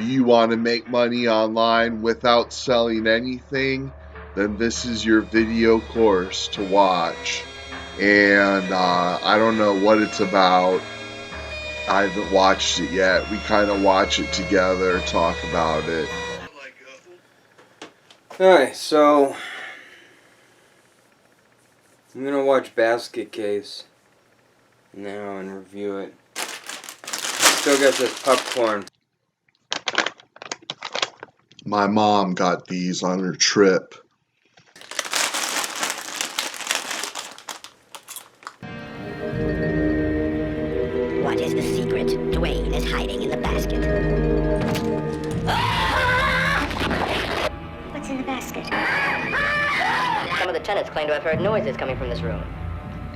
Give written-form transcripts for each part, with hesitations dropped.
Do you want to make money online without selling anything? Then this is your video course to watch. And I don't know what it's about. I haven't watched it yet. We kind of watch it together, talk about it. Alright, so I'm gonna watch Basket Case now and review it. I still got this popcorn. My mom got these on her trip. What is the secret Dwayne is hiding in the basket? What's in the basket? Some of the tenants claim to have heard noises coming from this room.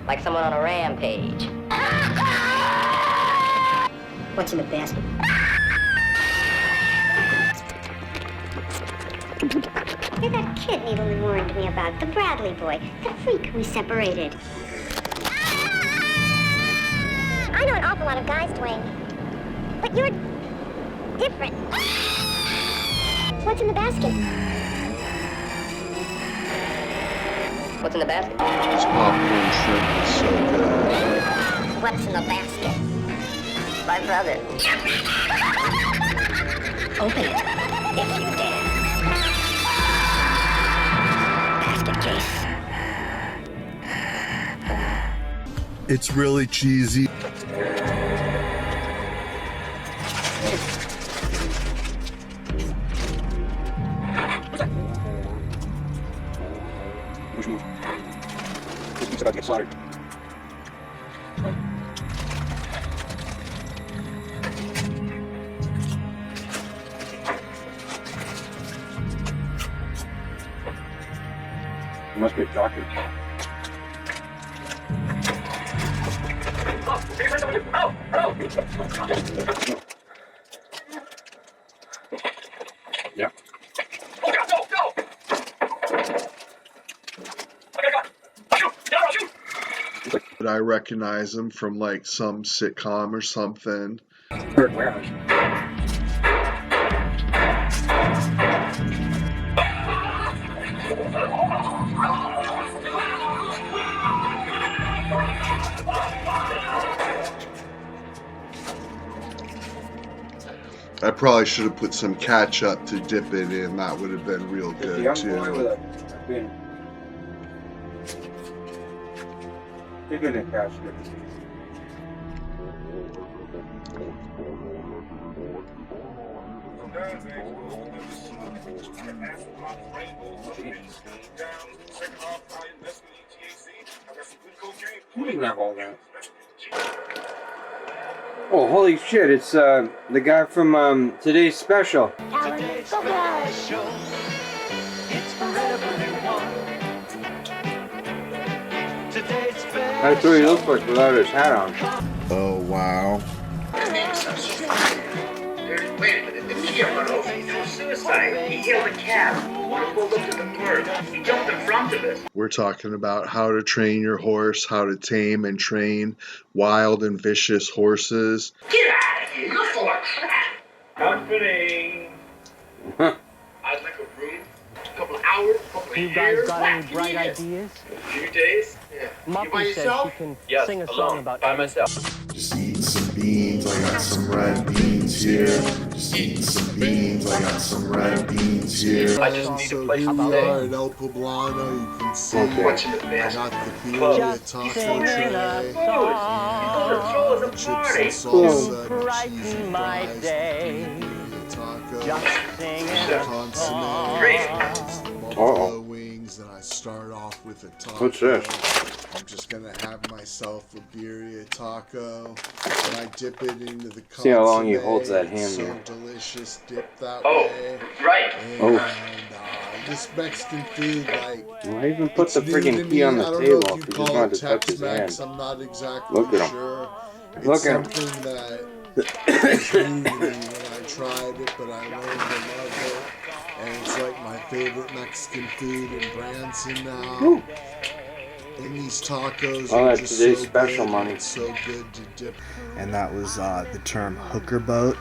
Like someone on a rampage. What's in the basket? You're that kid Needleman warned me about, the Bradley boy, the freak we separated. I know an awful lot of guys, Dwayne, but you're different. What's in the basket? What's in the basket? This popcorn shrimp is so good. What's in the basket? My brother. Open it, if you dare. Basket case. It's really cheesy. Which move? This meat's about to get slaughtered. You must be a doctor. Yeah. But I recognize him from like some sitcom or something. Warehouse. I probably should have put some ketchup to dip it in. That would have been real good too. Bigger than cash. You didn't have all that. Oh, holy shit, it's the guy from today's special. Today's special. It's for everyone. Today's special. That's what he looks like without his hat on. Oh wow. Wait a minute, didn't he get run over? It was suicide. He hailed a cab. Water pulled up to the curb. He jumped in front of us. We're talking about how to train your horse, how to tame and train wild and vicious horses. Get out of here, you're full of crap. Company. Huh. I'd like a room, a couple of hours, a couple of You years. guys got any bright ideas? A few days? Yeah. You by Muppy says yourself? she can Yes, sing a song alone, about by myself. Just eating some beans, I got some red beans here. Just eating some beans, I got some red beans here. I just need a place here to we stay. are at El Poblano, you can see Watching the I best. got the birria just taco singing tray, a People are throw us a chips party. and salsa, and brighten cheese and my fries, day. birria taco, Just singing a consomme, Great. buffalo wings, and I start off with a taco. What's this? I'm just gonna have myself a birria taco, and I dip it into the consomme. See how long he holds that hand It's so there. delicious, dip that Oh, way. right. And this Mexican food, like, Why even put it's the new to friggin' me. pea on I the don't know table if if you he just call wanted it to touch his Tex-Mex, hand? I'm not exactly Look at him. sure. It's Look at him. something that was new to me when I tried it, but I learned to love it. And it's like my favorite Mexican food in Branson now. Woo. And these tacos Oh, are that's just today's so special good. money. It's so good to dip. And that was the term hooker boat.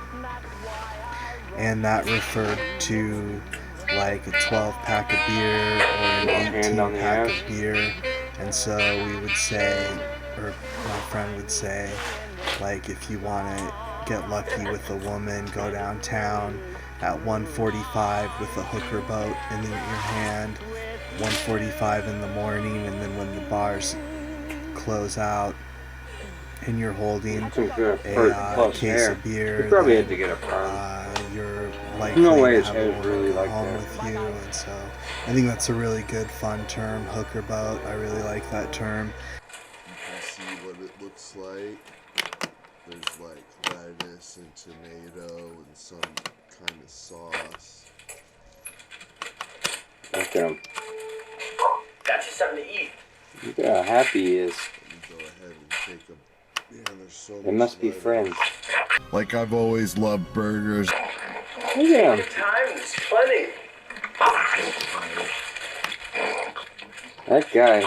and that referred to like a 12-pack of beer or an 18-pack of beer. And so we would say, or my friend would say, like, if you want to get lucky with a woman, go downtown at 1:45 with a hooker boat in your hand, 1:45 in the morning, and then when the bars close out and you're holding a case of beer, you probably had to get a perm. you're likely No way to his have hair a is woman really come like home that. with you. And so I think that's a really good, fun term, hooker boat. I really like that term. You can see what it looks like. There's like lettuce and tomato and some kind of sauce. Look at him. Got you something to eat. Look at how happy he is. Let me go ahead and take a... Man, there's so They much must be lettuce. friends. Like I've always loved burgers. Look at him. Time, there's plenty. That guy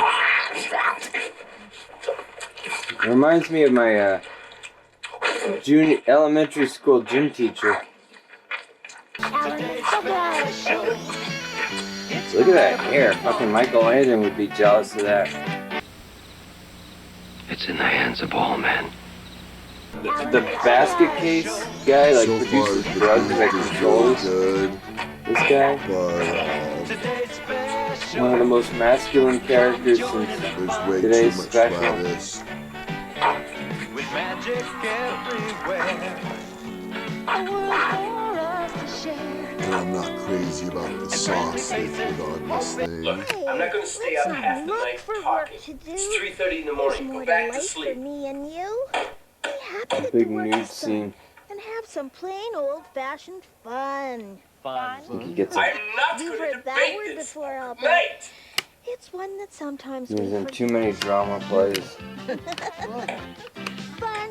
reminds me of my elementary school gym teacher. Look at that hair. Fucking Michael Landon would be jealous of that. It's in the hands of all men. The basket case guy, like, So far, produces the drugs food that is controls really good, this guy. but One of the most masculine characters since there's way today's too much special. lettuce. With magic everywhere. And I'm not crazy about the sauce they put on this thing. Look, I'm not going to stay up half the night talking. It's 3:30 in the morning. Go back to sleep. Me and you. Be happy to Big do nude us scene. and have some plain old-fashioned fun. You could get some. I'm not You've going to heard that debate word this. before, I'll bet. Night! It's one that sometimes He was we in forget. too many drama plays. Fun.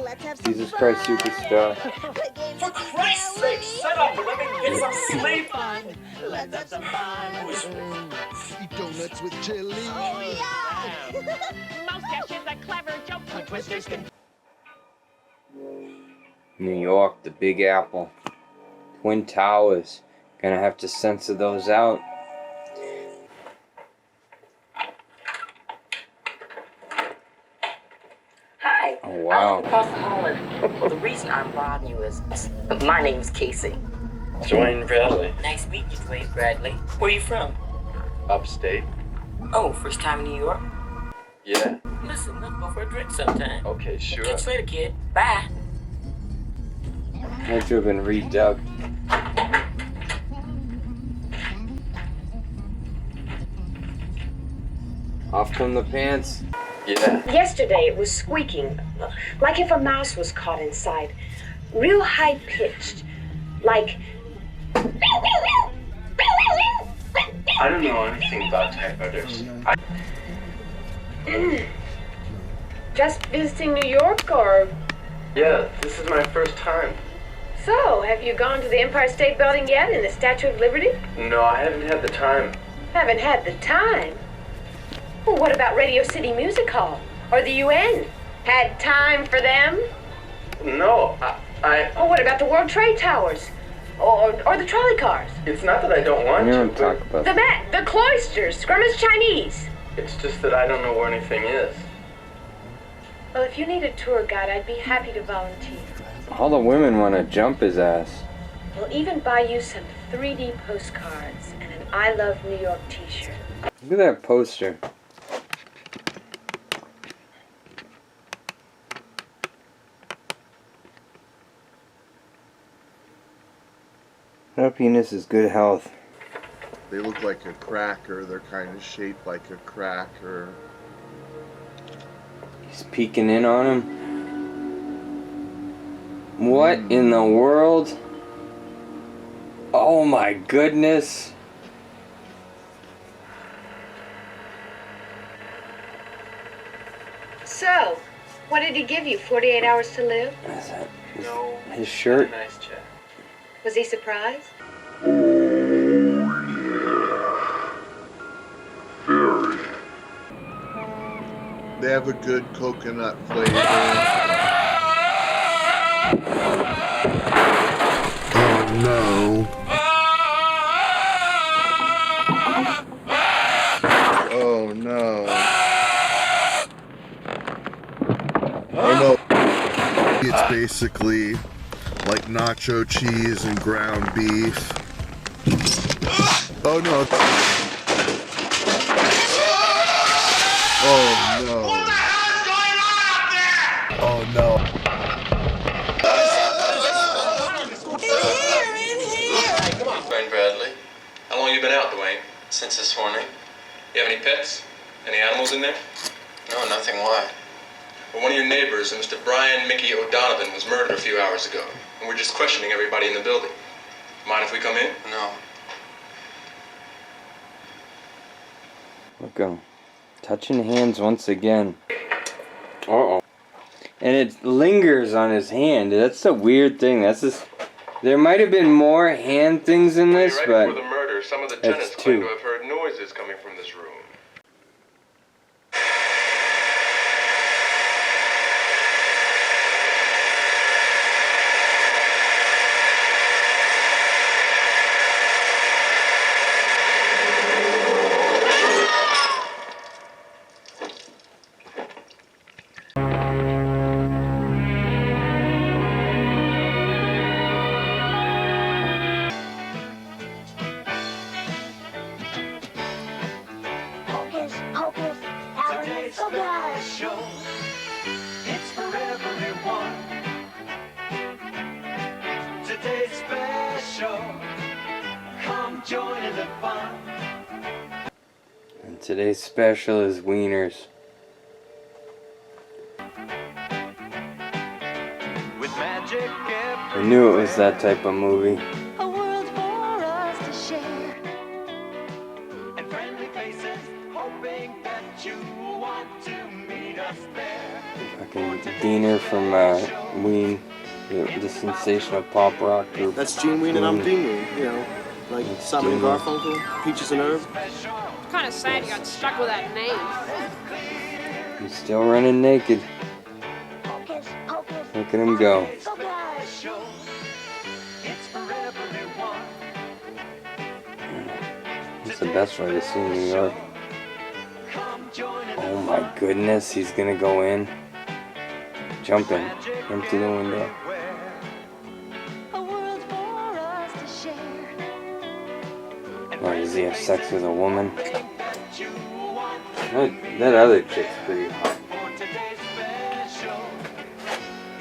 Let's have some Jesus fun. Christ Superstar. The game's For Christ's sake, shut up and let me get some sleep! Let's have some fun. Eat donuts with chili. Oh, yeah. Mustache is a clever joke. Twisters can New York, the Big Apple, Twin Towers. Gonna have to censor those out. Hi. Oh, wow. I live across the hall, and the reason I'm bothering you is my name's Casey. Dwayne Bradley. Nice meeting you, Dwayne Bradley. Where you from? Upstate? Oh, first time in New York? Yeah. Listen, let's go for a drink sometime. Okay, sure. Catch you later, kid. Bye. Had to have been redubbed. Off come the pants. Yeah. Yesterday it was squeaking, like if a mouse was caught inside. Real high pitched. Like. I don't know anything about typewriters. Just visiting New York, or. Yeah, this is my first time. So, have you gone to the Empire State Building yet and the Statue of Liberty? No, I haven't had the time. Haven't had the time. Well, what about Radio City Music Hall? Or the UN? Had time for them? No, I Oh, what about the World Trade Towers? Or the trolley cars? it's not that I don't want You to, don't talk but about The Met, the cloisters, Scrummage Chinese. it's just that I don't know where anything is. Well, if you need a tour guide, I'd be happy to volunteer. all the women want to jump his ass. We'll even buy you some 3D postcards and an I Love New York t-shirt. Look at that poster. Happiness is good health. They look like a cracker. They're kind of shaped like a cracker. He's peeking in on him. What in the world? Oh my goodness. So, what did he give you, 48 hours to live? Is that No. his shirt? Nice chat. Was he surprised? They have a good coconut flavor. no. Oh no. Oh no. It's basically like nacho cheese and ground beef. Oh no. Oh no. What the hell's going on up there? Oh no. Hey, come on. Dwayne Bradley. How long you been out, Dwayne? Since this morning. You have any pets? Any animals in there? No, nothing. Why? Well, one of your neighbors, Mr. Brian Mickey O'Donovan, was murdered a few hours ago. And we're just questioning everybody in the building. Mind if we come in? No. Look at him. Touching hands once again. Uh-oh. And it lingers on his hand. That's the weird thing. That's just... There might have been more hand things in this, right but... before the murder, some of the tenants claim to have heard noises coming from this room. It's for everyone. Today's special. Come join in the fun. And today's special is wieners. With magic I knew it was that type of movie. a world for us to share. And friendly faces hoping that you want to meet us there. Fucking Diener from Ween, the sensational pop rock group. That's Gene Ween and I'm Dean Ween, you know, like Simon and Garfunkel, Peaches and Herb. Kind of sad you got stuck with that name. He's still running naked. Look at him go. It's the best way to see New York. Oh my goodness, he's gonna go in. Jumping into the window. Or does he have sex with a woman? That other chick's pretty hot.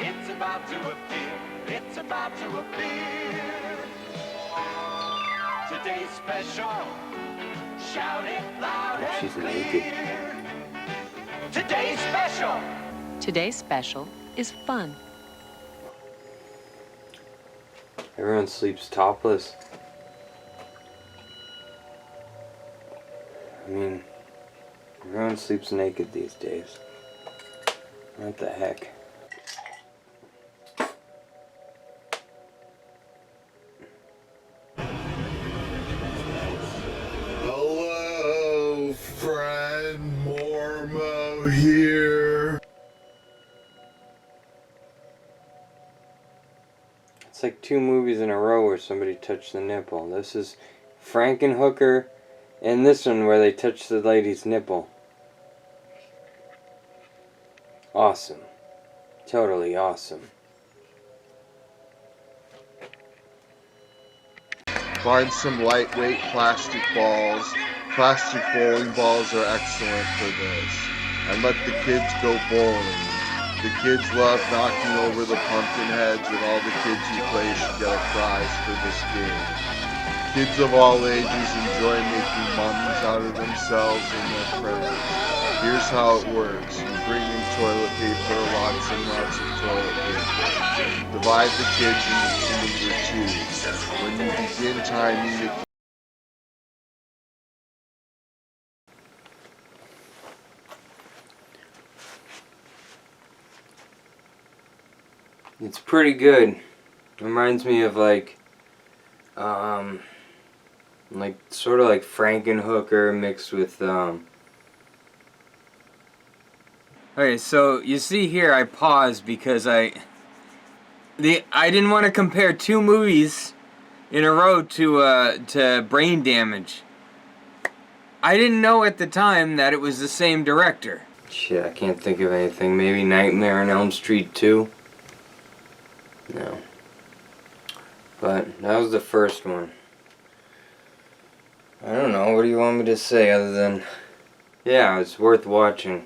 It's about to appear. It's about to appear. Today's special. Shout it loud and She's naked. Today's special. Today's special is fun. Everyone sleeps topless. I mean, everyone sleeps naked these days. What the heck? Hello, friend Mormo here. It's like 2 movies in a row where somebody touched the nipple. This is Frankenhooker, and this one where they touch the lady's nipple. Awesome. Totally awesome. Find some lightweight plastic balls. Plastic bowling balls are excellent for this. And let the kids go bowling. The kids love knocking over the pumpkin heads, and all the kids who play should get a prize for this game. Kids of all ages enjoy making mummies out of themselves and their friends. Here's how it works. You bring in toilet paper, lots and lots of toilet paper. Divide the kids into 2 or 2. When you begin timing the It's pretty good. Reminds me of like sort of like Frankenhooker mixed with Okay, so you see here I paused because I didn't want to compare 2 movies in a row to brain damage. I didn't know at the time that it was the same director. Shit, I can't think of anything. Maybe Nightmare on Elm Street 2? No. But that was the first one. I don't know, what do you want me to say other than... Yeah, it's worth watching.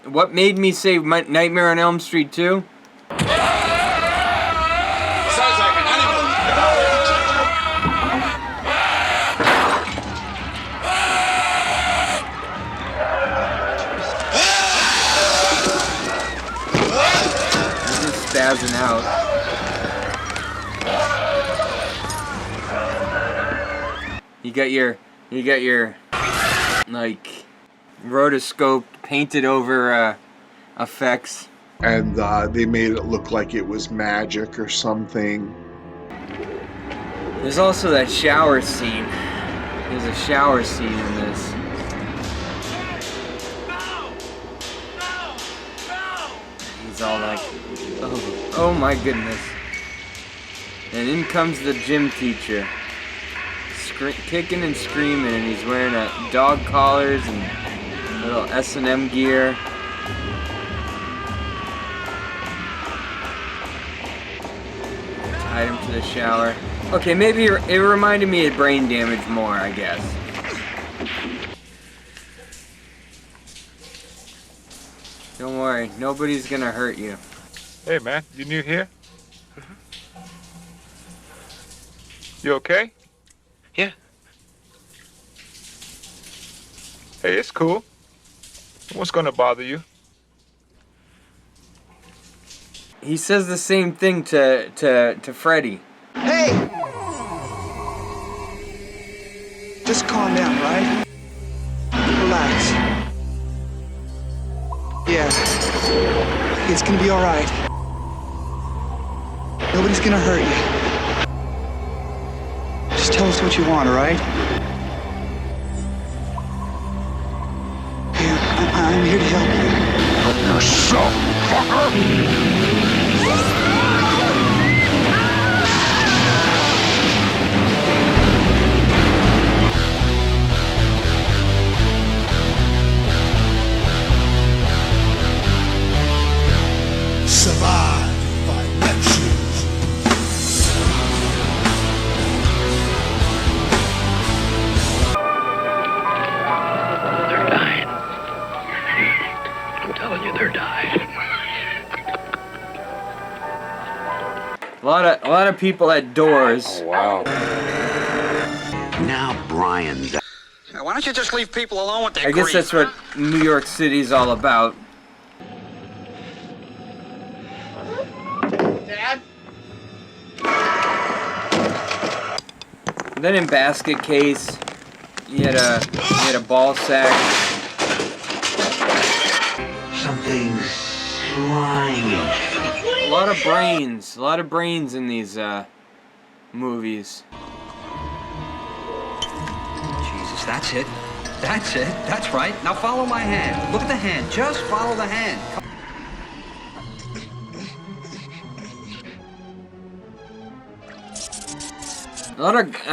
What made me say Nightmare on Elm Street 2? Sounds like an animal. He's just spazzing out. You got your like rotoscope painted over effects. And they made it look like it was magic or something. There's also that shower scene. There's a shower scene in this. He's all like, oh my goodness. And in comes the gym teacher. Kicking and screaming, and he's wearing a dog collars and little S&M gear. Tied him to the shower. Okay, maybe it reminded me of brain damage more, I guess. Don't worry, nobody's gonna hurt you. Hey man, you new here? You okay? Yeah. Hey, it's cool. What's gonna bother you? He says the same thing to Freddy. Hey! Just calm down, right? Relax. Yeah. It's gonna be alright. Nobody's gonna hurt you. Just tell us what you want, alright? Yeah, I'm here to help you. Help yourself, fucker! Survive by wetsuit. They're dying. I'm telling you, they're dying. A lot of people at doors. Oh, wow. Now Brian's. Now, why don't you just leave people alone with their I guess grief, that's what New York City's all about. Dad? Then in Basket Case, you had a ball sack. Something's slimy. A lot of brains in these movies. Jesus, that's it. That's it. That's right. Now follow my hand. Look at the hand. Just follow the hand.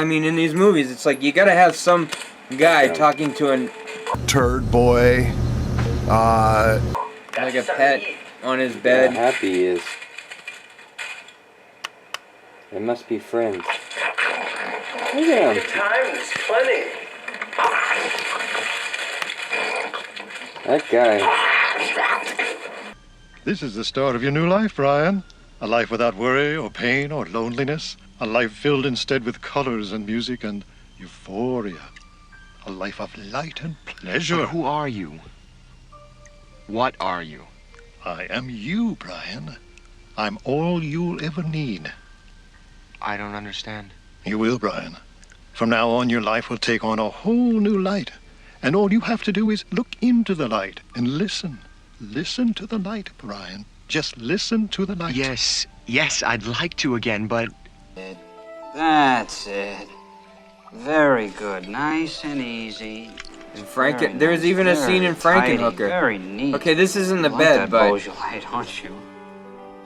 In these movies, it's like you gotta have some guy talking to an turd boy, like a pet on his bed. How happy he is. They must be friends. Look at him. Time is plenty. That guy. This is the start of your new life, Brian. A life without worry or pain or loneliness. A life filled instead with colors and music and euphoria. A life of light and pleasure. But who are you? What are you? I am you, Brian. I'm all you'll ever need. I don't understand. You will, Brian. From now on, your life will take on a whole new light. And all you have to do is look into the light and listen. Listen to the light, Brian. Just listen to the light. Yes, I'd like to again, but... That's it. Very good. Nice and easy. There's even a scene in Frankenhooker. Very neat. Okay, this isn't the You bed, like that but Beaujolais, don't you?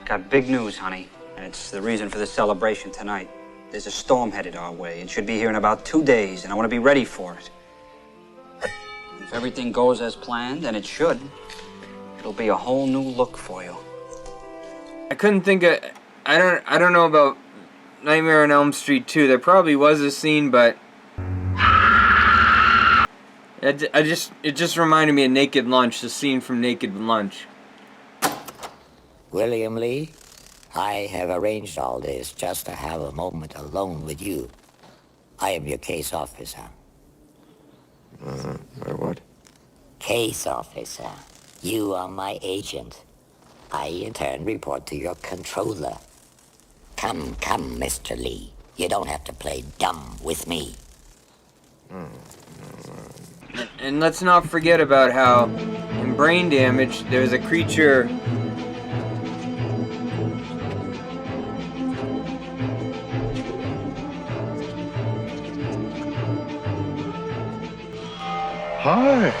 Got big news, honey. And it's the reason for the celebration tonight. There's a storm headed our way. It should be here in about 2 days, and I want to be ready for it. If everything goes as planned, and it should, it'll be a whole new look for you. I couldn't think of... I don't know about Nightmare on Elm Street 2. There probably was a scene, but... It just reminded me of Naked Lunch, the scene from Naked Lunch. William Lee, I have arranged all this just to have a moment alone with you. I am your case officer. What? Case officer. You are my agent. I, in turn, report to your controller. Come, Mr. Lee. You don't have to play dumb with me. And let's not forget about how in Brain Damage, there's a creature... Hi.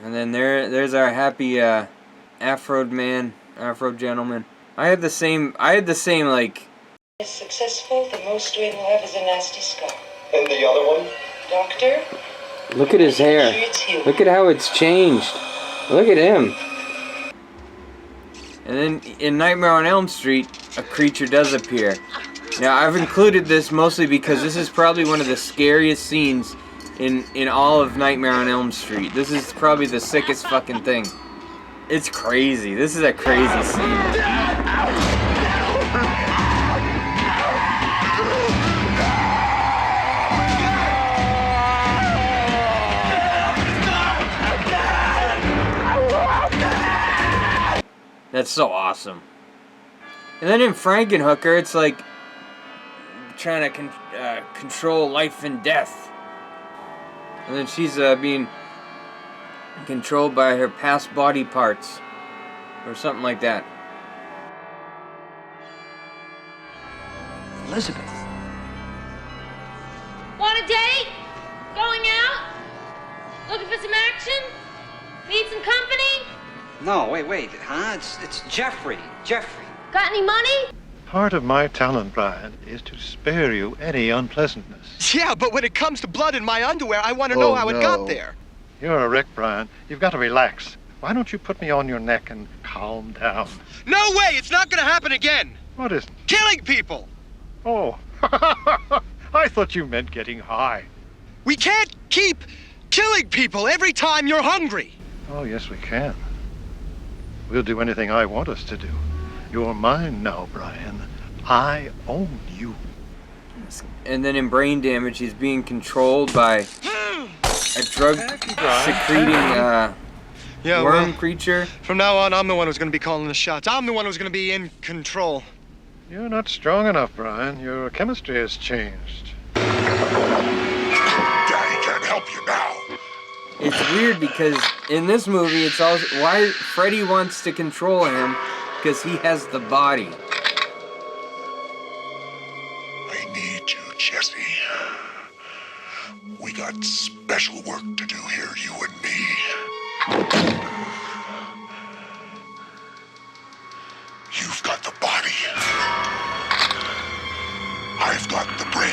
And then there's our happy Afro gentleman. I had the same like... Is successful, the most we will have is a nasty scar. And the other one? Doctor? Look at his hair. Look at how it's changed. Look at him. And then in Nightmare on Elm Street, a creature does appear. Now, I've included this mostly because this is probably one of the scariest scenes in all of Nightmare on Elm Street. This is probably the sickest fucking thing. It's crazy. This is a crazy scene. That's so awesome. And then in Frankenhooker, it's like trying to control life and death. And then she's being controlled by her past body parts. Or something like that. Elizabeth. Want a date? Going out? Looking for some action? Need some company? No, wait, huh? It's Jeffrey. Got any money? Part of my talent, Brian, is to spare you any unpleasantness. Yeah, but when it comes to blood in my underwear, I want to know how it got there. You're a wreck, Brian. You've got to relax. Why don't you put me on your neck and calm down? No way! It's not going to happen again! What isn't? Killing people! Oh, I thought you meant getting high. We can't keep killing people every time you're hungry. Oh, yes, we can. We'll do anything I want us to do. You're mine now, Brian. I own you. And then in Brain Damage, he's being controlled by a drug-secreting worm creature. From now on, I'm the one who's going to be calling the shots. I'm the one who's going to be in control. You're not strong enough, Brian. Your chemistry has changed. Daddy can't help you now. It's weird because in this movie, it's also why Freddy wants to control him because he has the body. I need you, Jesse. We got special work to do here, you and me. You've got the body. I've got the brain.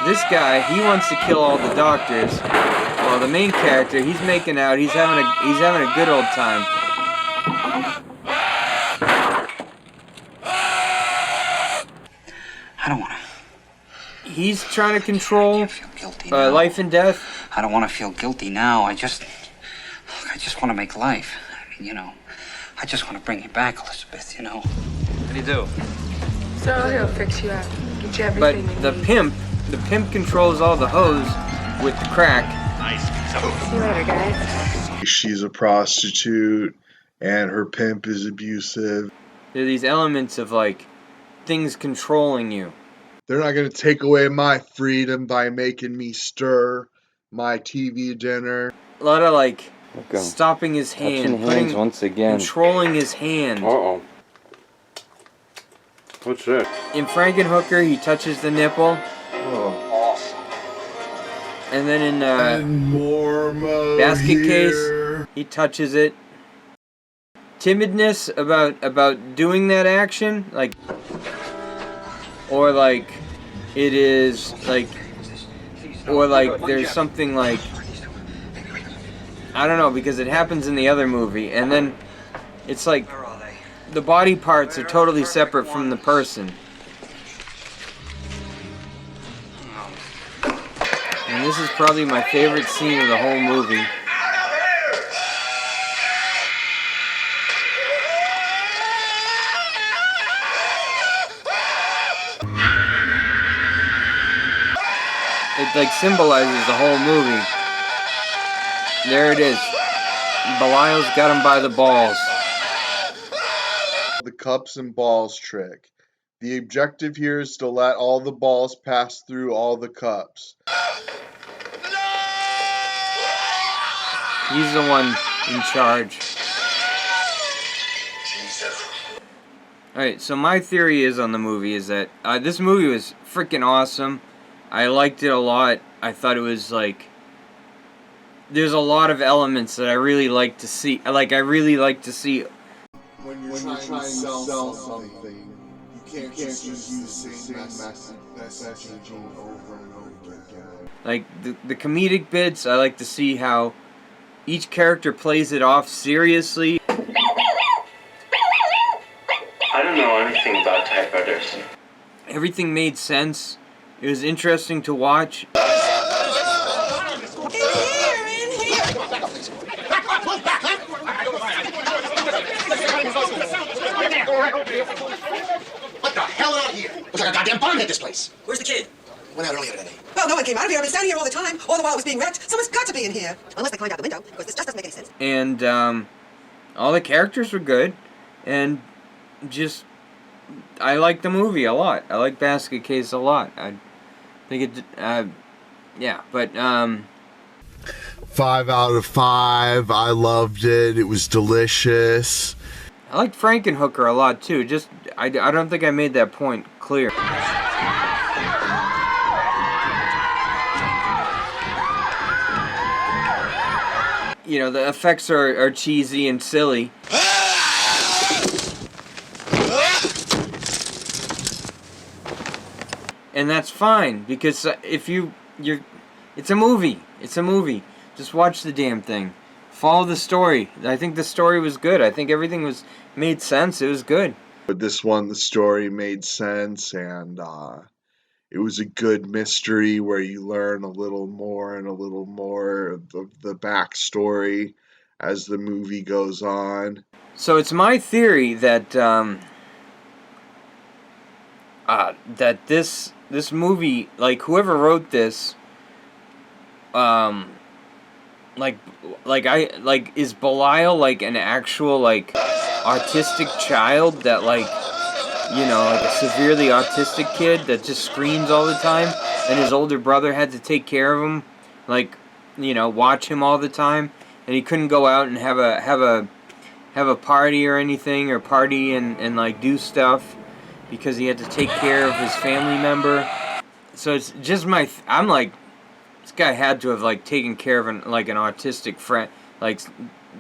This guy, he wants to kill all the doctors. Well, the main character, he's making out. He's having a good old time. I don't want to. He's trying to control life and death. I don't want to feel guilty now. I just want to make life. I mean, I just want to bring you back, Elizabeth. What do you do? So he'll fix you up. Get you But everything the pimp controls all the hose with the crack. See you later, guys. She's a prostitute, and her pimp is abusive. There are these elements of, like, things controlling you. They're not going to take away my freedom by making me stir my TV dinner. A lot of, like, stopping his hand. Touching hands once again. Controlling his hand. Uh-oh. What's that? In Frankenhooker, he touches the nipple. Oh. And then in Mormo Basket here. Case, he touches it. Timidness about doing that action, like, or like it is like, or like there's something like, I don't know, because it happens in the other movie, and then it's like the body parts are totally separate from the person. And this is probably my favorite scene of the whole movie. It like symbolizes the whole movie. There it is. Belial's got him by the balls. The cups and balls trick. The objective here is to let all the balls pass through all the cups. He's the one in charge. Alright, so my theory is on the movie is that this movie was freaking awesome. I liked it a lot. I thought it was like, there's a lot of elements that I really like to see. Like, I really like to see. When you're trying to sell something, you can't just use the same messaging over and over again. Like, the comedic bits, I like to see how each character plays it off seriously. I don't know anything about typewriters. Everything made sense. It was interesting to watch. What the hell out here? Looks like a goddamn bomb hit this place. Where's the kid? Went out earlier today. Well, no one came out of here. I've been standing here all the time. All the while it was being wrecked. Someone's got to be in here. Unless they climbed out the window, because this just doesn't make any sense. And all the characters were good. And just, I like the movie a lot. I like Basket Case a lot. I think it, yeah, but 5 out of 5. I loved it. It was delicious. I liked Frankenhooker a lot too. Just, I don't think I made that point clear. You know, the effects are cheesy and silly. And that's fine, because if you're, it's a movie. It's a movie. Just watch the damn thing. Follow the story. I think the story was good. I think everything made sense. It was good. But this one, the story made sense, and it was a good mystery where you learn a little more and a little more of the backstory as the movie goes on. So it's my theory that that this movie, like whoever wrote this, is Belial like an actual like autistic child that like, you know, like a severely autistic kid that just screams all the time, and his older brother had to take care of him, like, you know, watch him all the time, and he couldn't go out and have a party or anything, or party and like do stuff because he had to take care of his family member. So it's just I'm like, this guy had to have like taken care of an autistic friend, like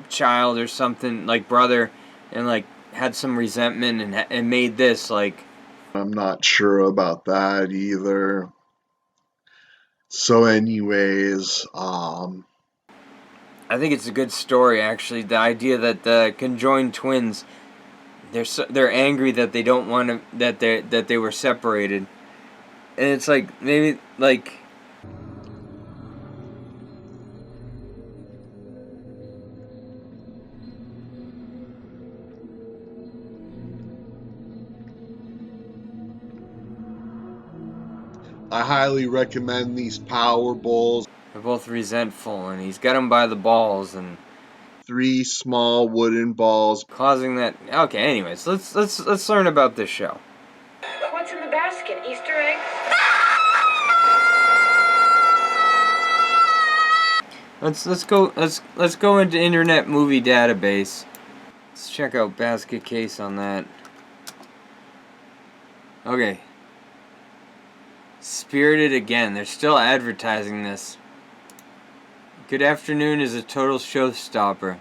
child or something, like brother, and like had some resentment and made this like. I'm not sure about that either. So anyways, I think it's a good story actually. The idea that the conjoined twins, they're angry that they don't want to, that they were separated, and it's like maybe like. I highly recommend these power bowls. They're both resentful, and he's got them by the balls, and 3 small wooden balls causing that. Okay, anyways, let's learn about this show. What's in the basket? Easter eggs? Let's go into Internet Movie Database. Let's check out Basket Case on that. Okay. Spirited again. They're still advertising this. Good afternoon is a total showstopper.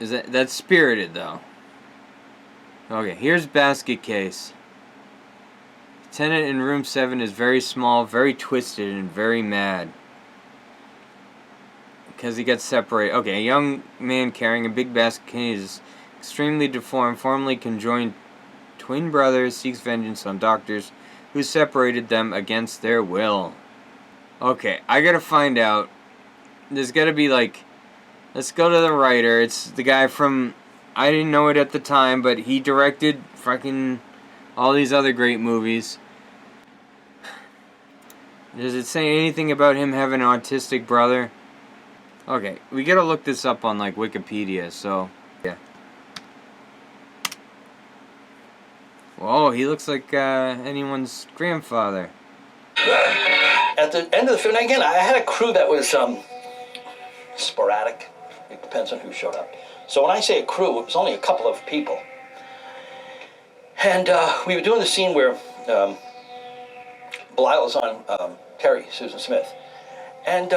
That's Spirited though. Okay, here's Basket Case. The tenant in room 7 is very small, very twisted, and very mad. Because he gets separated. Okay, a young man carrying a big basket case is extremely deformed, formerly conjoined twin brothers, seeks vengeance on doctors who separated them against their will. Okay, I gotta find out. There's gotta be like... Let's go to the writer. It's the guy from... I didn't know it at the time, but he directed fucking all these other great movies. Does it say anything about him having an autistic brother? Okay, we gotta look this up on like Wikipedia, so... Yeah. Whoa, he looks like anyone's grandfather. At the end of the film, now again, I had a crew that was sporadic. It depends on who showed up. So when I say a crew, it was only a couple of people. And we were doing the scene where Belial was on Terry, Susan Smith. And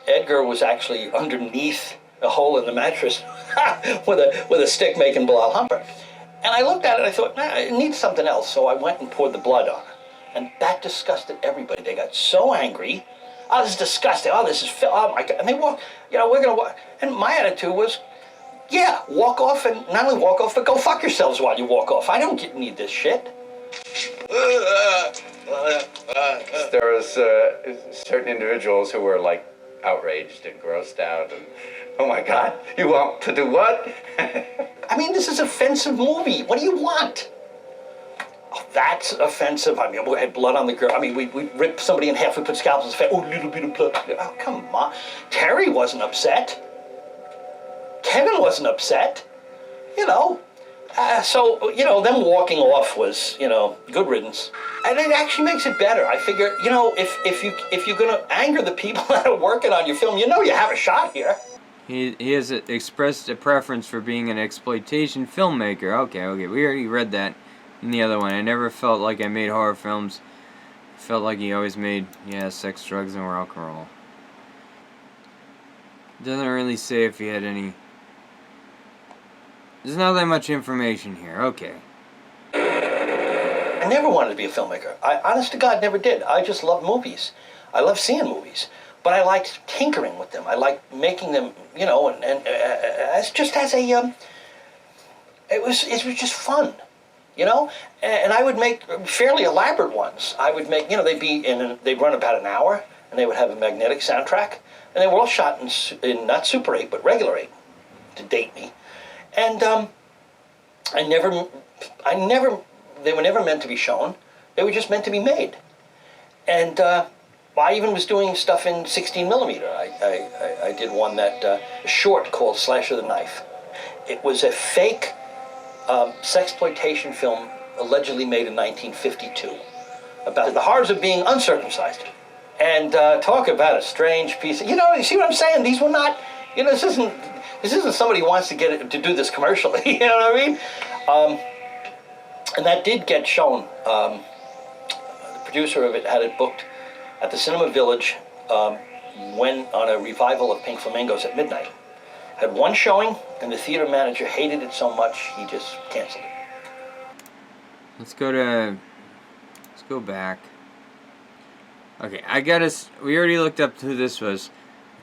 Edgar was actually underneath a hole in the mattress with a stick making Belial Humper. And I looked at it and I thought, nah, it needs something else. So I went and poured the blood on it. And that disgusted everybody. They got so angry. Oh, this is disgusting. Oh, this is... Oh, my God. And they walked, we're going to walk. And my attitude was, yeah, walk off, and not only walk off, but go fuck yourselves while you walk off. I don't need this shit. There was certain individuals who were like outraged and grossed out and, oh my God, you want to do what? I mean, this is an offensive movie. What do you want? Oh, that's offensive. I mean, we had blood on the girl. I mean, we ripped somebody in half. We put scalpels in his face. Oh, a little bit of blood. Oh, come on. Terry wasn't upset. Kevin wasn't upset. So, them walking off was, good riddance. And it actually makes it better. I figure, if you're going to anger the people that are working on your film, you have a shot here. He has expressed a preference for being an exploitation filmmaker. Okay, we already read that in the other one. I never felt like I made horror films. I felt like he always made, sex, drugs, and rock and roll. Doesn't really say if he had any... There's not that much information here. Okay. I never wanted to be a filmmaker. I, honest to God, never did. I just love movies. I love seeing movies. But I liked tinkering with them. I liked making them, and as just as a... It was just fun. And I would make fairly elaborate ones. I would make, they'd run about an hour, and they would have a magnetic soundtrack, and they were all shot in not Super 8, but regular 8, to date me. And they were never meant to be shown. They were just meant to be made. And I even was doing stuff in 16 millimeter. I did one that short called Slash of the Knife. It was a fake sexploitation film allegedly made in 1952 about the horrors of being uncircumcised. And talk about a strange piece. You see what I'm saying? These were not, this isn't somebody who wants to to do this commercially. You know what I mean? And that did get shown. The producer of it had it booked at the Cinema Village when on a revival of Pink Flamingos at midnight. Had one showing, and the theater manager hated it so much he just canceled it. Let's go back. Okay, we already looked up who this was.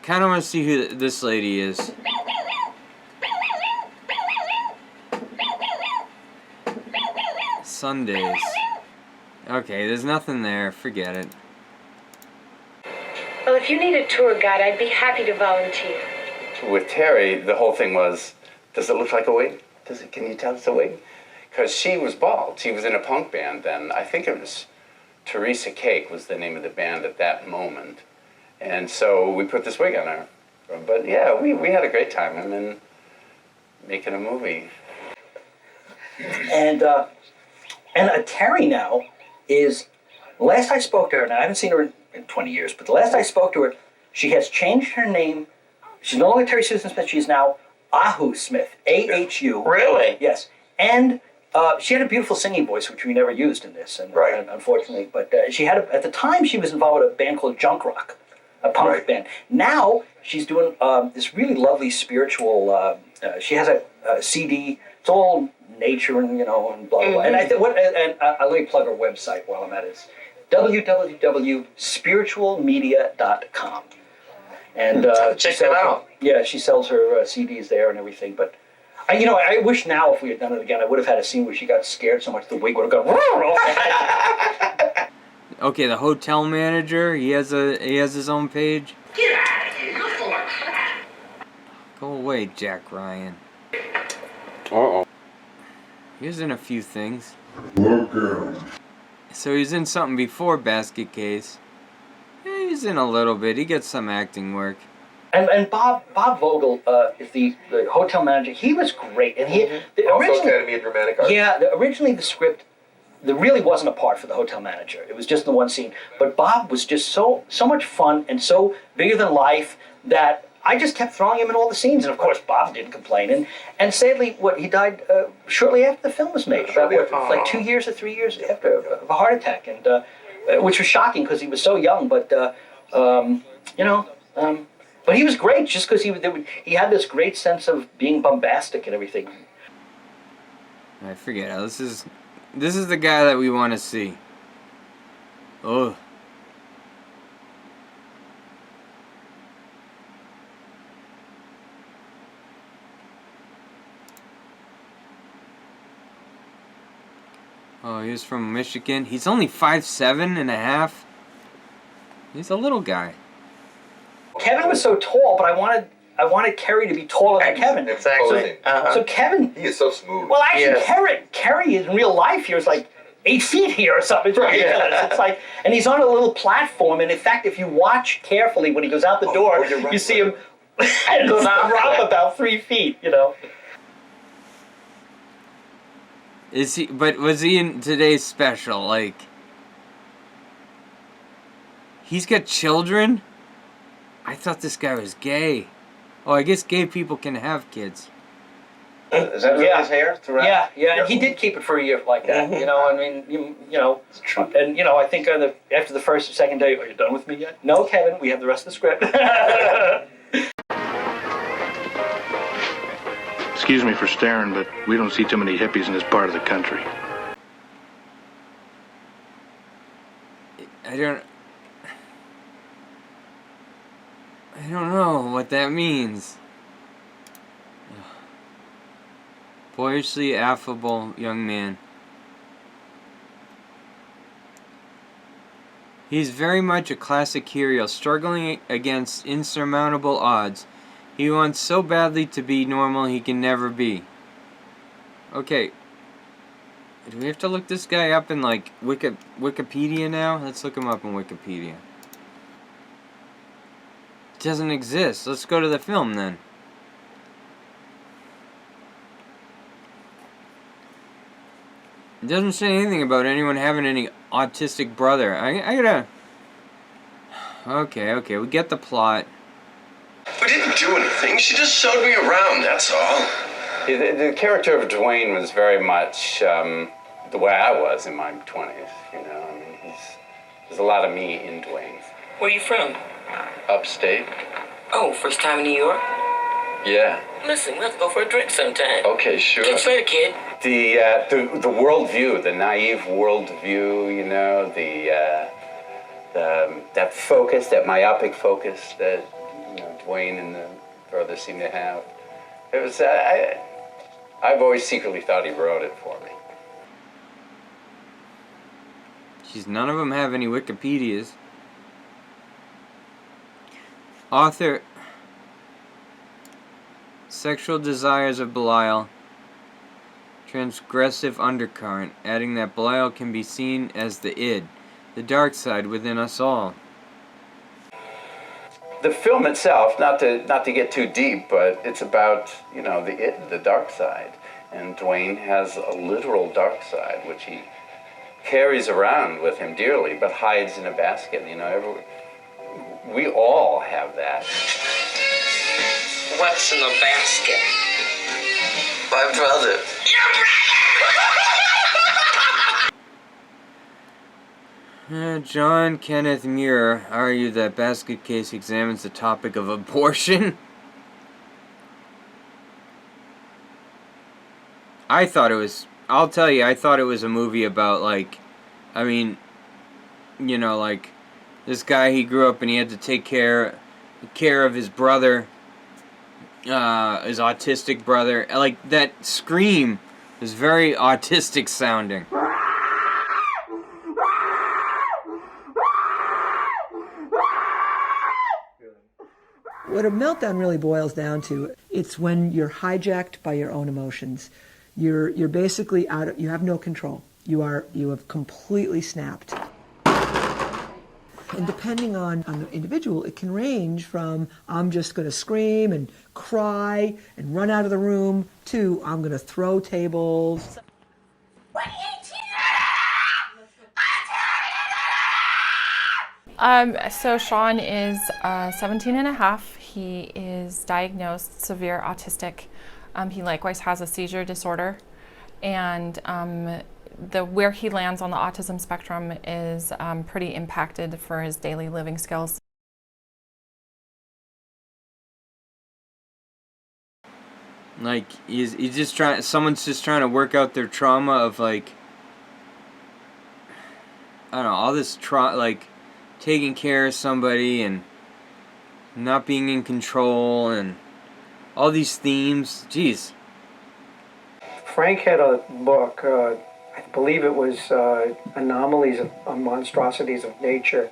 I kind of want to see who this lady is. Sundays. Okay, there's nothing there. Forget it. Well, if you need a tour guide, I'd be happy to volunteer. With Terry, the whole thing was, does it look like a wig? Can you tell it's a wig? Because she was bald. She was in a punk band then. I think it was Teresa Cake was the name of the band at that moment. And so we put this wig on her. But yeah, we had a great time. I mean, making a movie. And Terry now is, last I spoke to her, now I haven't seen her in 20 years, but the last I spoke to her, she has changed her name. She's no longer Terry Susan Smith. She's now Ahu Smith. A-H-U. Really? Yes. And She had a beautiful singing voice, which we never used in this, and unfortunately. But she had at the time she was involved with a band called Junk Rock, a punk band. Now she's doing this really lovely spiritual. She has a CD. It's all nature and and blah blah. blah. And let me plug her website while I'm at it. www.spiritualmedia.com. And check that out. Yeah, she sells her CDs there and everything. But I wish now if we had done it again, I would have had a scene where she got scared so much the wig would have gone. Okay, the hotel manager, he has his own page. Get out of here, you're full of crap. Go away, Jack Ryan. Uh-oh. He was in a few things. Okay. So he's in something before Basket Case. Yeah, he's in a little bit. He gets some acting work. And Bob Vogel is the hotel manager. He was great, and he Also Academy of Dramatic Arts. Yeah, originally the script, there really wasn't a part for the hotel manager. It was just the one scene. But Bob was just so much fun and so bigger than life that I just kept throwing him in all the scenes. And of course, Bob didn't complain. And sadly, he died shortly after the film was made. Like 2 years or 3 years after of a heart attack, and which was shocking because he was so young. But but he was great just because he had this great sense of being bombastic and everything. I forget. This is the guy that we want to see. Oh. Oh, he was from Michigan. He's only 5'7.5". He's a little guy. Kevin was so tall, but I wanted Kerry to be taller than Kevin. Exactly. So Kevin. He is so smooth. Well, actually, Kerry in real life here is like 8 feet here or something. It's ridiculous. It's like, and he's on a little platform. And in fact, if you watch carefully when he goes out the door, you see him drop about 3 feet. Is he? But was he in today's special? Like, he's got children? I thought this guy was gay. Oh, I guess gay people can have kids. Is that really his hair throughout? Yeah. And he did keep it for a year like that. I mean, It's true. And I think after the first or second day, are you done with me yet? No, Kevin. We have the rest of the script. Excuse me for staring, but we don't see too many hippies in this part of the country. I don't know what that means. Boyishly affable young man. He's very much a classic hero, struggling against insurmountable odds. He wants so badly to be normal he can never be. Okay. Do we have to look this guy up in like Wikipedia now? Let's look him up in Wikipedia. It doesn't exist. Let's go to the film then. It doesn't say anything about anyone having any autistic brother. I gotta... Okay, we get the plot. We didn't do anything. She just showed me around, that's all. The character of Dwayne was very much the way I was in my 20s, I mean, there's a lot of me in Dwayne. Where are you from? Upstate. Oh, first time in New York? Yeah. Listen, let's go for a drink sometime. Okay, sure. Catch you later, kid. The worldview, the naive worldview, that focus, that myopic focus that Dwayne and the brothers seem to have. It was I've always secretly thought he wrote it for me. Jeez, none of them have any Wikipedias. Author. Sexual desires of Belial. Transgressive undercurrent, adding that Belial can be seen as the id, the dark side within us all. The film itself, not to get too deep, but it's about the dark side, and Dwayne has a literal dark side which he carries around with him dearly, but hides in a basket. We all have that. What's in the basket? My brother. Your brother! John Kenneth Muir argued that Basket Case examines the topic of abortion. I thought it was, I'll tell you, I thought it was a movie about, like, I mean, you know, like, this guy, he grew up and he had to take care of his brother, his autistic brother. Like, that scream is very autistic sounding. What a meltdown really boils down to, it's when you're hijacked by your own emotions. You're basically you have no control. You have completely snapped. And depending on the individual, it can range from I'm just going to scream and cry and run out of the room to I'm going to throw tables. So Sean is 17 and a half. He is diagnosed severe autistic. He likewise has a seizure disorder, and where he lands on the autism spectrum is pretty impacted for his daily living skills. Like, he's just trying, someone's just trying to work out their trauma of, like, I don't know, all this like, taking care of somebody and not being in control and all these themes. Jeez. Frank had a book, I believe it was Anomalies of Monstrosities of Nature,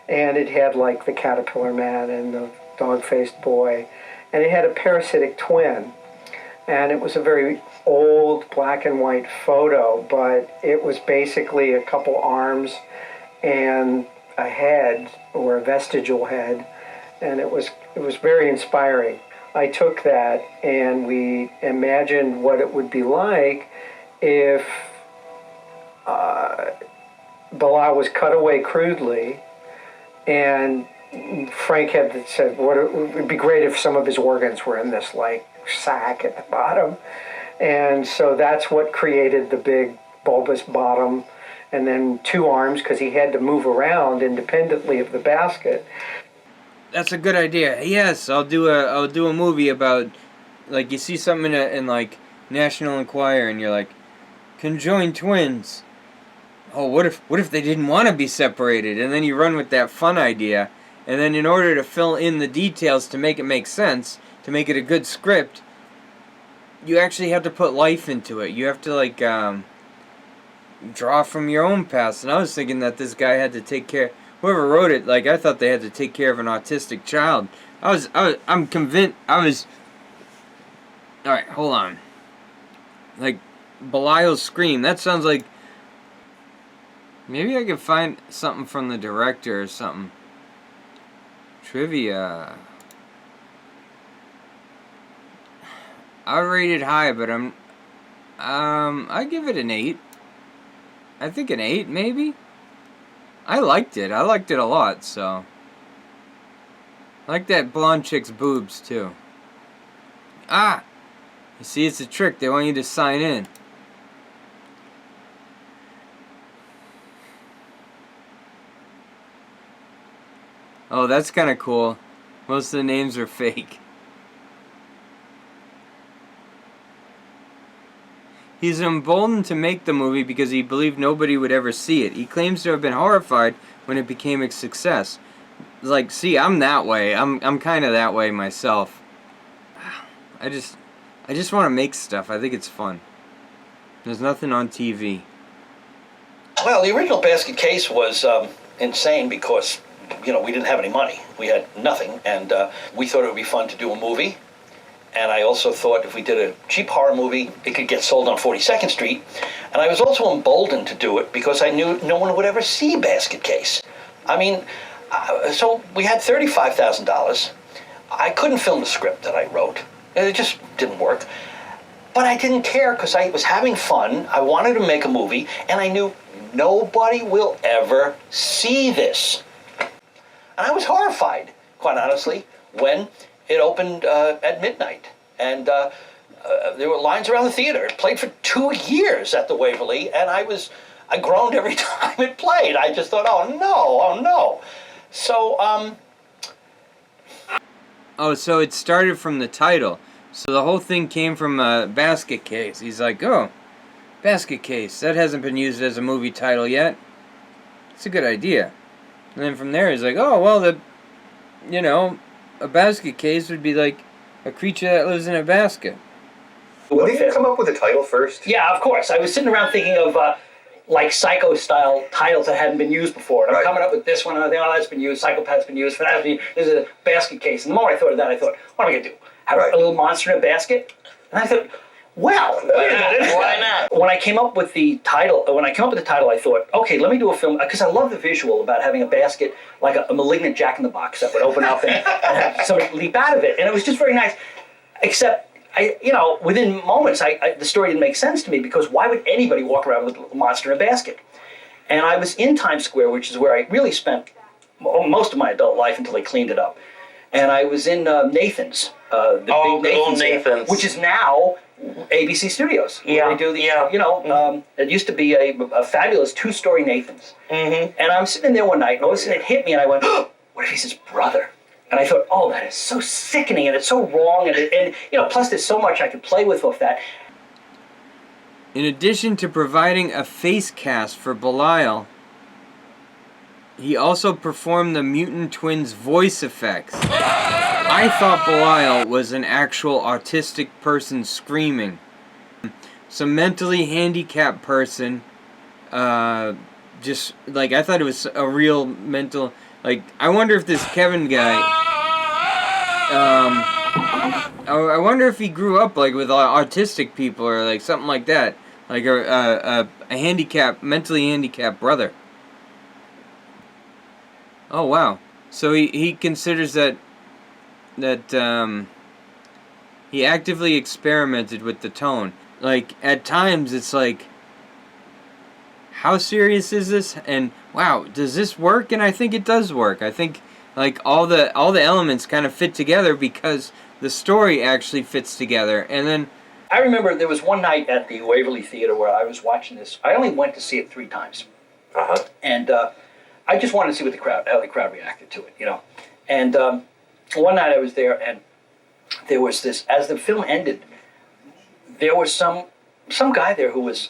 and it had like the caterpillar man and the dog-faced boy, and it had a parasitic twin, and it was a very old black and white photo, but it was basically a couple arms and a head, or a vestigial head, and it was very inspiring. I took that and we imagined what it would be like if Bala was cut away crudely, and Frank had said, "What it would be great if some of his organs were in this like sack at the bottom," and so that's what created the big bulbous bottom, and then two arms because he had to move around independently of the basket. That's a good idea. Yes, I'll do a movie about, like, you see something in like National Enquirer and you're like, conjoined twins. Oh, what if they didn't want to be separated? And then you run with that fun idea, and then in order to fill in the details to make it make sense, to make it a good script, you actually have to put life into it. You have to, like, draw from your own past. And I was thinking that this guy had to take care. Whoever wrote it, like, I thought they had to take care of an autistic child. I'm convinced. Alright, hold on. Like, Belial's scream. That sounds like. Maybe I could find something from the director or something. Trivia. I rated high, but I give it an 8. I think an 8, maybe? I liked it. I liked it a lot, so. I like that blonde chick's boobs, too. Ah! You see, it's a trick. They want you to sign in. Oh, that's kind of cool. Most of the names are fake. He's emboldened to make the movie because he believed nobody would ever see it. He claims to have been horrified when it became a success. It's like, see, I'm that way. I'm kind of that way myself. I just want to make stuff. I think it's fun. There's nothing on TV. Well, the original Basket Case was insane because, you know, we didn't have any money. We had nothing, and we thought it would be fun to do a movie. And I also thought if we did a cheap horror movie, it could get sold on 42nd Street. And I was also emboldened to do it because I knew no one would ever see Basket Case. I mean, so we had $35,000. I couldn't film the script that I wrote. It just didn't work. But I didn't care because I was having fun. I wanted to make a movie, and I knew nobody will ever see this. And I was horrified, quite honestly, when it opened at midnight, and there were lines around the theater. It played for 2 years at the Waverly, and I was I groaned every time it played. I just thought, oh no. So, Oh, so it started from the title. So the whole thing came from a basket case. He's like, oh, basket case. That hasn't been used as a movie title yet. It's a good idea. And then from there, he's like, oh, well, a basket case would be like a creature that lives in a basket. Well, did you come up with the title first? Yeah, of course. I was sitting around thinking of like Psycho-style titles that hadn't been used before. And I'm coming up with this one, and I think, oh, that's been used, Psychopath's been used, Fantas's been used, there's a basket case. And the more I thought of that, I thought, what am I going to do? Have a little monster in a basket? And I thought, well, wait a minute. Why not? When I came up with the title, I thought, okay, let me do a film, because I love the visual about having a basket like a malignant Jack-in-the-Box that would open up and have somebody leap out of it. And it was just very nice, except within moments, the story didn't make sense to me, because why would anybody walk around with a monster in a basket? And I was in Times Square, which is where I really spent most of my adult life until they cleaned it up. And I was in Nathan's, the big Nathan's, which is now ABC Studios. Yeah, they do the, it used to be a fabulous 2-story Nathan's. Mm-hmm. And I'm sitting there one night, and all of a sudden it hit me, and I went, oh, what if he's his brother? And I thought, oh, that is so sickening, and it's so wrong, and plus there's so much I could play with off that. In addition to providing a face cast for Belial, he also performed the mutant twins' voice effects. I thought Belial was an actual autistic person screaming. Some mentally handicapped person, I thought it was a real mental, I wonder if this Kevin guy, I wonder if he grew up, with autistic people or, something like that. Like a mentally handicapped brother. Oh, wow. So he considers that he actively experimented with the tone. At times it's how serious is this? And wow, does this work? And I think it does work. I think all the elements kind of fit together because the story actually fits together. And then I remember there was one night at the Waverly Theater where I was watching this. I only went to see it 3 times. Uh-huh. And I just wanted to see how the crowd reacted to it, And one night I was there, and there was this, as the film ended, there was some guy there who was,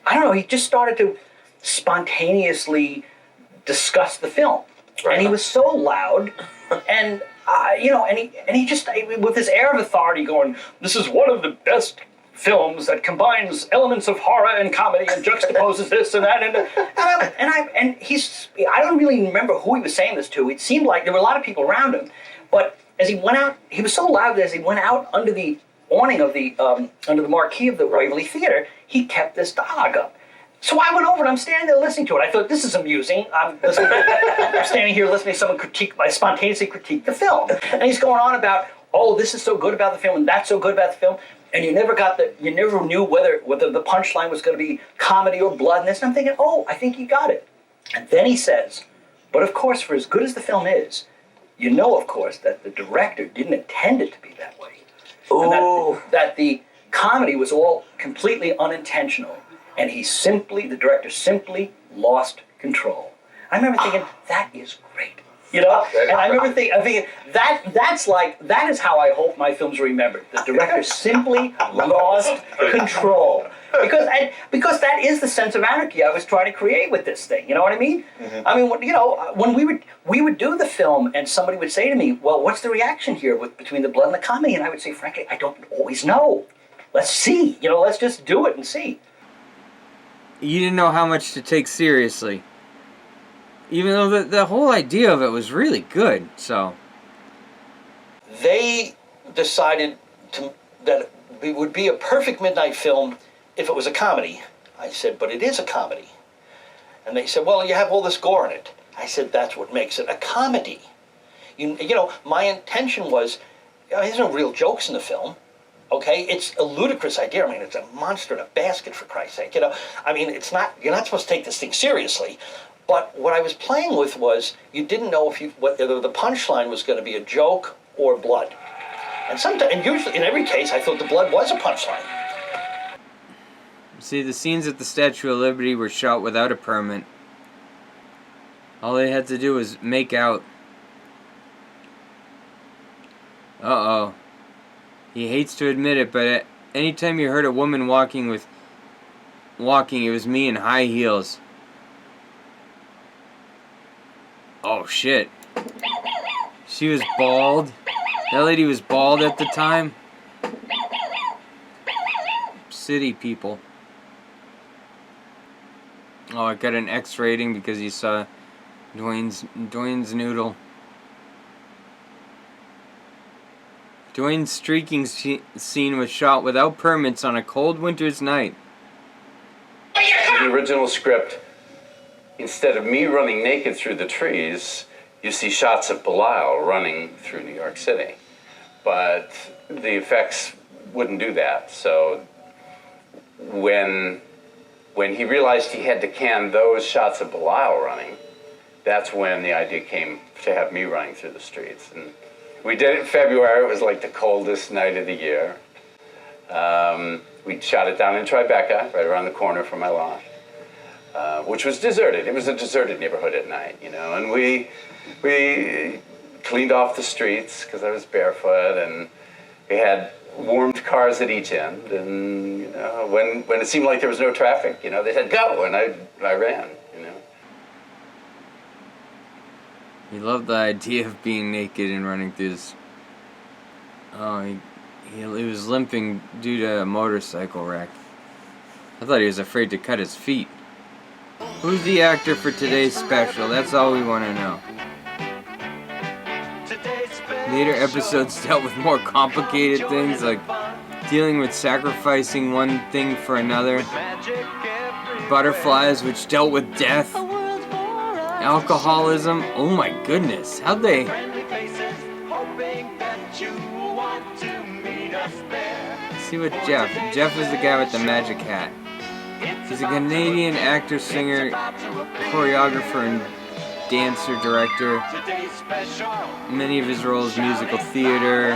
I don't know, he just started to spontaneously discuss the film. Right. And he was so loud, and and he just, with this air of authority going, this is one of the best films that combines elements of horror and comedy and juxtaposes this and that, and he's, I don't really remember who he was saying this to. It seemed like there were a lot of people around him, but as he went out, he was so loud that as he went out under the awning of the under the marquee of the Waverly Theater, he kept this dialogue up. So I went over and I'm standing there listening to it. I thought, this is amusing. I'm standing here listening to someone spontaneously critique the film. And he's going on about, oh, this is so good about the film and that's so good about the film. And you never knew whether the punchline was going to be comedy or blood and this. And I'm thinking, oh, I think he got it. And then he says, but of course, for as good as the film is, of course, that the director didn't intend it to be that way. And that the comedy was all completely unintentional. And the director simply lost control. I remember thinking, that is great. And I remember thinking that is how I hope my films are remembered. The director simply lost control. Because that is the sense of anarchy I was trying to create with this thing. You know what I mean? Mm-hmm. I mean, when we would do the film and somebody would say to me, well, what's the reaction here between the blood and the comedy? And I would say, frankly, I don't always know. Let's see. Let's just do it and see. You didn't know how much to take seriously. Even though the whole idea of it was really good, so. They decided that it would be a perfect midnight film if it was a comedy. I said, but it is a comedy. And they said, well, you have all this gore in it. I said, that's what makes it a comedy. My intention was, there's no real jokes in the film. Okay, it's a ludicrous idea. I mean, it's a monster in a basket, for Christ's sake. I mean, you're not supposed to take this thing seriously. But what I was playing with was, you didn't know whether the punchline was going to be a joke or blood. And usually, in every case, I thought the blood was a punchline. See, the scenes at the Statue of Liberty were shot without a permit. All they had to do was make out. Uh-oh. He hates to admit it, but anytime you heard a woman walking, it was me in high heels. Oh, shit. She was bald. That lady was bald at the time. City people. Oh, I got an X rating because you saw Dwayne's noodle. Dwayne's streaking scene was shot without permits on a cold winter's night. The original script, instead of me running naked through the trees, you see shots of Belial running through New York City. But the effects wouldn't do that. So when he realized he had to can those shots of Belial running, that's when the idea came to have me running through the streets. And we did it in February. It was like the coldest night of the year. We shot it down in Tribeca, right around the corner from my loft, which was deserted. It was a deserted neighborhood at night, you know. And we cleaned off the streets because I was barefoot, and we had warmed cars at each end. And you know, when it seemed like there was no traffic, you know, they said go, and I ran, you know. He loved the idea of being naked and running through this. Oh, he was limping due to a motorcycle wreck. I thought he was afraid to cut his feet. Who's the actor for today's special? That's all we want to know. Later episodes dealt with more complicated things like dealing with sacrificing one thing for another. Butterflies, which dealt with death. Alcoholism. Oh my goodness. How'd they... See what Jeff is the guy with the magic hat. He's a Canadian actor, singer, choreographer, and dancer, director. Many of his roles musical theater.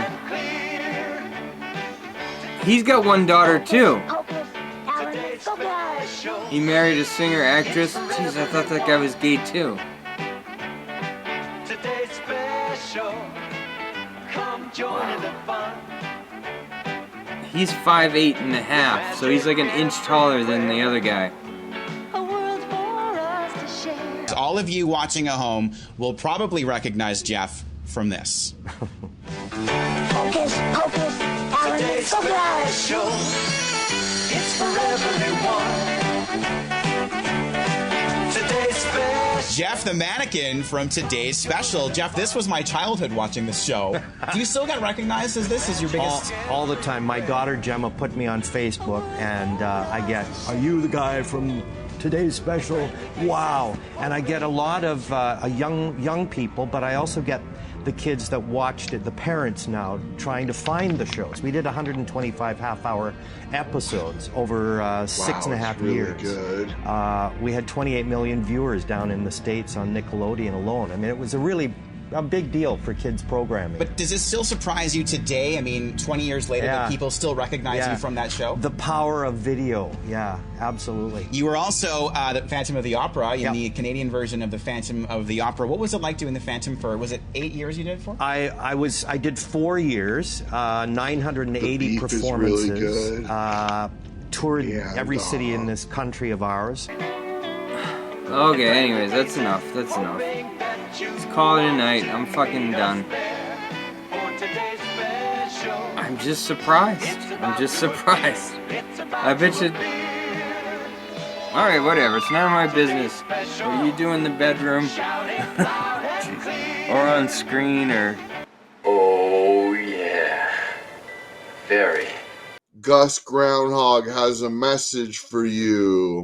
He's got one daughter too. He married a singer actress. Jeez, I thought that guy was gay too. Wow. He's 5'8.5", so he's like an inch taller than the other guy. All of you watching at home will probably recognize Jeff from this. Hocus pocus, Alan Special. It's for everyone. Today's special. Jeff the mannequin from Today's Special. Jeff, this was my childhood watching this show. Do you still get recognized as this as your biggest? All the time. My daughter Gemma put me on Facebook, and I get, "Are you the guy from Today's Special?" Wow. And I get a lot of young people, but I also get the kids that watched it, the parents now, trying to find the shows. We did 125 half-hour episodes over 6.5 years. Good. We had 28 million viewers down in the States on Nickelodeon alone. I mean, it was a big deal for kids programming. But does it still surprise you today? I mean, 20 years later, that people still recognize you from that show? The power of video, yeah, absolutely. You were also the Phantom of the Opera in the Canadian version of the Phantom of the Opera. What was it like doing the Phantom for, was it 8 years you did it for? I did 4 years, 980 performances. Is really good. Toured every city in this country of ours. Okay, anyways, that's enough. That's enough. Let's call it a night. I'm fucking done. I'm just surprised. I bet you... Alright, whatever. It's none of my business what you do in the bedroom. Or on screen, or... Oh, yeah. Very. Gus Groundhog has a message for you.